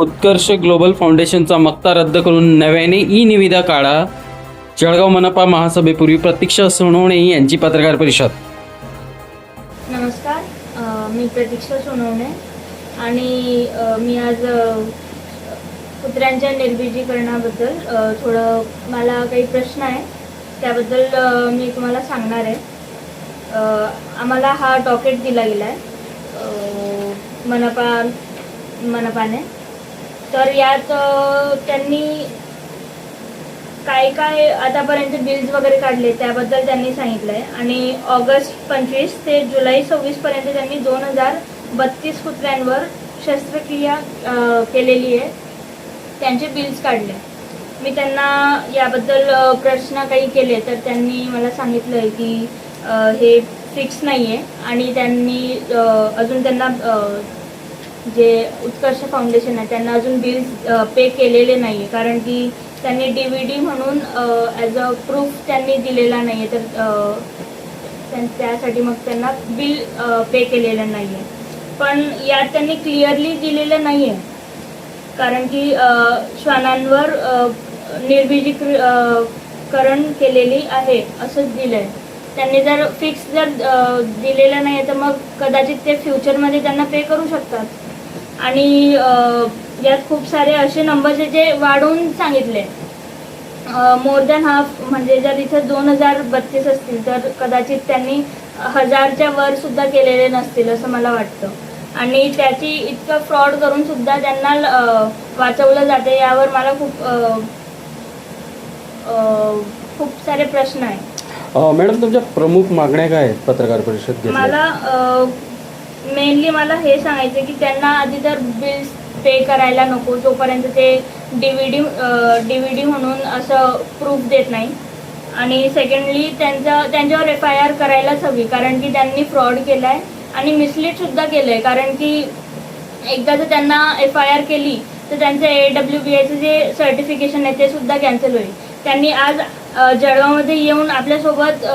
उत्कर्ष global फाउंडेशनचा मक्ता रद्द करून नव्याने ई निविदा काढा. जळगाव मनपा महासभेपूर्वी प्रतीक्षा सोनवणे यांची पत्रकार परिषद. नमस्कार, मी प्रतीक्षा सोनवणे आणि मी आज कुत्र्यांच्या निर्बीजीकरणाबद्दल थोडं मला काही प्रश्न आहे त्याबद्दल मी तुम्हाला सांगणार आहे. आम्हाला हा डॉकेट दिला गेला आहे मनपाने. तर यात त्यांनी काय आतापर्यंत बिल्स वगैरे काढले त्याबद्दल त्यांनी सांगितलं आहे. आणि ऑगस्ट 25 ते जुलै 26पर्यंत त्यांनी 2032 कुत्र्यांवर शस्त्रक्रिया केलेली आहे, त्यांचे बिल्स काढले. मी त्यांना याबद्दल प्रश्न काही केले तर त्यांनी मला सांगितलं आहे की हे फिक्स नाही आहे आणि त्यांनी अजून त्यांना जे उत्कर्ष फाउंडेशन आहे त्यांना अजून बिल्स पे केलेले नाही आहे, कारण की त्यांनी DVD म्हणून ॲज अ प्रूफ त्यांनी दिलेला नाही आहे. तर त्यासाठी मग त्यांना बिल पे केलेलं नाही आहे. पण यात त्यांनी क्लिअरली दिलेलं नाही आहे, कारण की श्वानांवर निर्बीजीकरण केलेली आहे असंच दिलं आहे. त्यांनी जर फिक्स दिलेलं नाही आहे तर मग कदाचित ते फ्युचरमध्ये त्यांना पे करू शकतात. आणि यात खूप सारे असे नंबर्स आहे जे वाढवून सांगितले, मोर दॅन हाफ. म्हणजे जर इथं 2032 असतील तर कदाचित त्यांनी 1000च्या वर सुद्धा केलेले नसतील असं मला वाटतं. आणि त्याची इतकं फ्रॉड करून सुद्धा त्यांना वाचवलं जाते, यावर मला खूप सारे प्रश्न आहेत. मॅडम, तुमच्या प्रमुख मागण्या काय आहेत पत्रकार परिषद? मला मेनली मला हे सांगायचं की त्यांना आधी तर बिल्स पे करायला नको जोपर्यंत ते DVD म्हणून असं प्रूफ देत नाही. आणि सेकंडली त्यांच्यावर FIR करायलाच हवी, कारण की त्यांनी फ्रॉड केला आहे आणि मिसलीडसुद्धा केलं आहे. कारण की एकदा जर त्यांना FIR केली तर त्यांचं AWBIचं जे सर्टिफिकेशन आहे ते सुद्धा कॅन्सल होईल. त्यांनी आज जळगावमध्ये येऊन आपल्यासोबत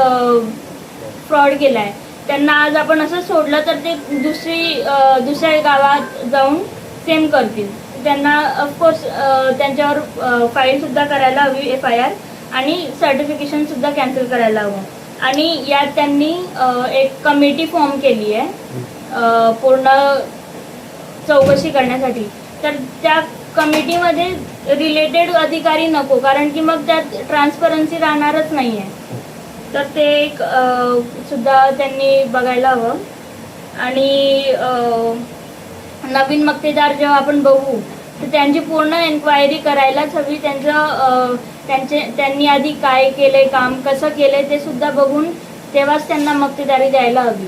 फ्रॉड केला आहे. त्यांना आज आपण असं सोडलं तर ते दुसऱ्या गावात जाऊन सेम करतील. त्यांना ऑफकोर्स त्यांच्यावर फाईलसुद्धा करायला हवी FIR आणि सर्टिफिकेशनसुद्धा कॅन्सल करायला हवं. आणि यात त्यांनी एक कमिटी फॉर्म केली आहे पूर्ण चौकशी करण्यासाठी. तर त्या कमिटीमध्ये रिलेटेड अधिकारी नको, कारण की मग त्यात ट्रान्सपरन्सी राहणारच नाही आहे. तर ते एक सुद्धा त्यांनी बघायला हवं. आणि नवीन मक्तेदार जेव्हा आपण बघू तर त्यांची पूर्ण एन्क्वायरी करायलाच हवी. त्यांनी आधी काय केलंय, काम कसं केलंय ते सुद्धा बघून तेव्हाच त्यांना मक्तेदारी द्यायला हवी.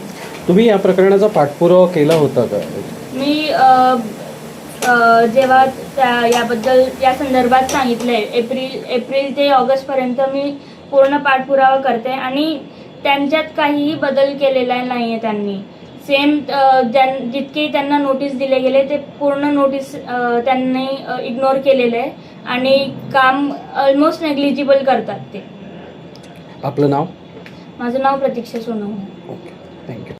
तुम्ही या प्रकरणाचा पाठपुरावा केला होता का? मी जेव्हा याबद्दल या संदर्भात सांगितलंय एप्रिल ते ऑगस्टपर्यंत मी पूर्ण पाठपुरावा करते आणि त्यांच्यात काहीही बदल केलेला नाही आहे. त्यांनी सेम जितके त्यांना नोटीस दिले गेले ते पूर्ण नोटीस त्यांनी इग्नोर केलेलं आहे आणि काम ऑलमोस्ट नेग्लिजिबल करतात ते. आपलं नाव? माझं नाव प्रतीक्षा सोनवणे. Okay, thank you.